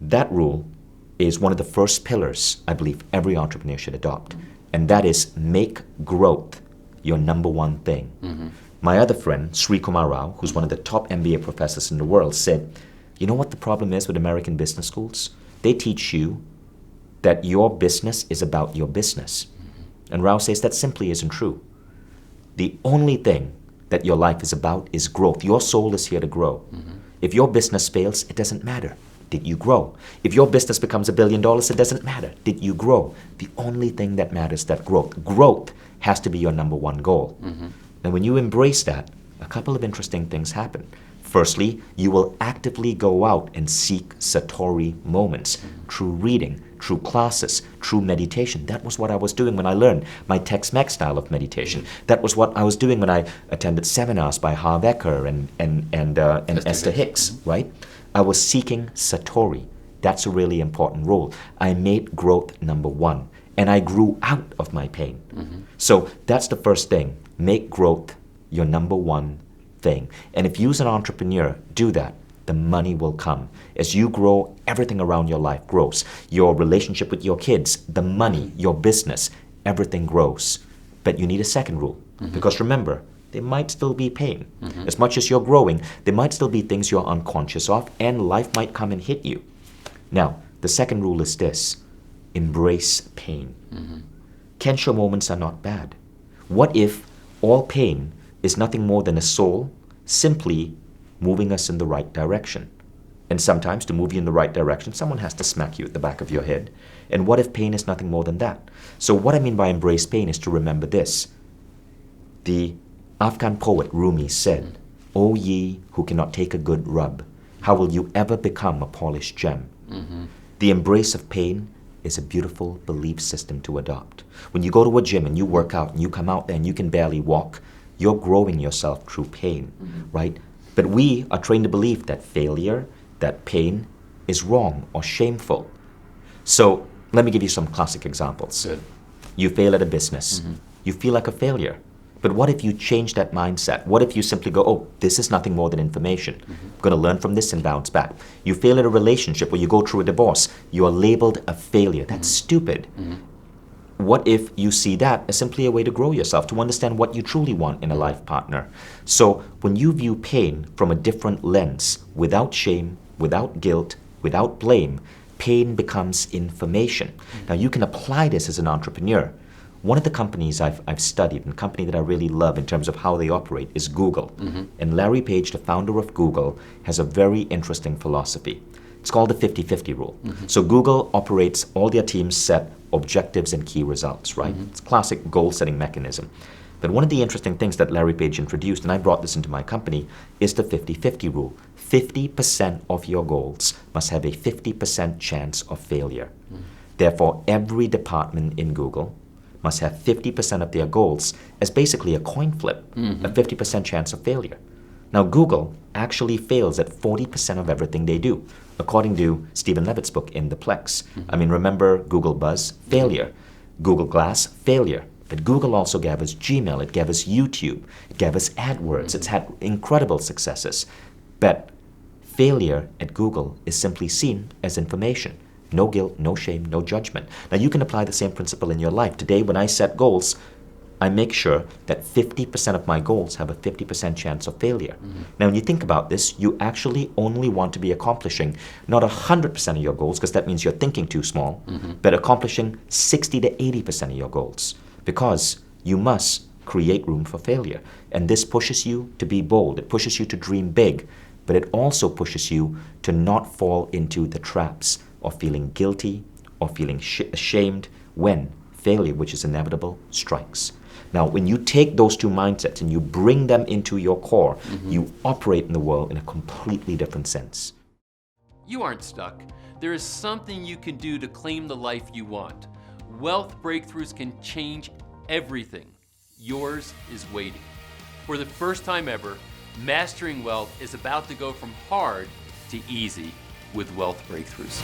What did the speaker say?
That rule is one of the first pillars I believe every entrepreneur should adopt. And that is make growth your number one thing. My other friend, Sri Kumar Rao, who's one of the top MBA professors in the world, said, you know what the problem is with American business schools? They teach you that your business is about your business. And Rao says that simply isn't true. The only thing that your life is about is growth. Your soul is here to grow. If your business fails, it doesn't matter. Did you grow? If your business becomes $1 billion, it doesn't matter. Did you grow? The only thing that matters is that growth. Growth has to be your number one goal. And when you embrace that, a couple of interesting things happen. Firstly, you will actively go out and seek Satori moments through reading, through classes, through meditation. That was what I was doing when I learned my Tex-Mex style of meditation. That was what I was doing when I attended seminars by Harv Eker and Esther Hicks, right? I was seeking Satori. That's a really important role. I made growth number one, and I grew out of my pain. So that's the first thing. Make growth your number one thing. And if you as an entrepreneur do that, the money will come. As you grow, everything around your life grows. Your relationship with your kids, the money, your business, everything grows. But you need a second rule. Because remember, there might still be pain. As much as you're growing, there might still be things you're unconscious of, and life might come and hit you. Now, the second rule is this: embrace pain. Kensho moments are not bad. What if all pain is nothing more than a soul simply moving us in the right direction? And sometimes to move you in the right direction, someone has to smack you at the back of your head. And what if pain is nothing more than that? So what I mean by embrace pain is to remember this. The Afghan poet Rumi said, "O ye who cannot take a good rub, how will you ever become a polished gem?" The embrace of pain is a beautiful belief system to adopt. When you go to a gym and you work out and you come out there and you can barely walk, you're growing yourself through pain, right? But we are trained to believe that failure, that pain is wrong or shameful. So let me give you some classic examples. Good. You fail at a business. You feel like a failure. But what if you change that mindset? What if you simply go, oh, this is nothing more than information. I'm going to learn from this and bounce back. You fail at a relationship or you go through a divorce. You are labeled a failure. That's stupid. What if you see that as simply a way to grow yourself, to understand what you truly want in a life partner? So when you view pain from a different lens, without shame, without guilt, without blame, pain becomes information. Now you can apply this as an entrepreneur. One of the companies I've studied, and a company that I really love in terms of how they operate, is Google. And Larry Page, the founder of Google, has a very interesting philosophy. It's called the 50-50 rule. So Google operates, all their teams set objectives and key results, right? It's a classic goal-setting mechanism. But one of the interesting things that Larry Page introduced, and I brought this into my company, is the 50-50 rule. 50% of your goals must have a 50% chance of failure. Therefore, every department in Google must have 50% of their goals as basically a coin flip, a 50% chance of failure. Now, Google actually fails at 40% of everything they do, according to Stephen Levitt's book, In the Plex. I mean, remember Google Buzz? Failure. Google Glass? Failure. But Google also gave us Gmail, it gave us YouTube, it gave us AdWords, it's had incredible successes. But failure at Google is simply seen as information. No guilt, no shame, no judgment. Now you can apply the same principle in your life. Today when I set goals, I make sure that 50% of my goals have a 50% chance of failure. Now when you think about this, you actually only want to be accomplishing not 100% of your goals, because that means you're thinking too small, but accomplishing 60 to 80% of your goals, because you must create room for failure. And this pushes you to be bold, it pushes you to dream big, but it also pushes you to not fall into the traps of feeling guilty or feeling ashamed when failure, which is inevitable, strikes. Now, when you take those two mindsets and you bring them into your core, you operate in the world in a completely different sense. You aren't stuck. There is something you can do to claim the life you want. Wealth breakthroughs can change everything. Yours is waiting. For the first time ever, Mastering Wealth is about to go from hard to easy with Wealth Breakthroughs.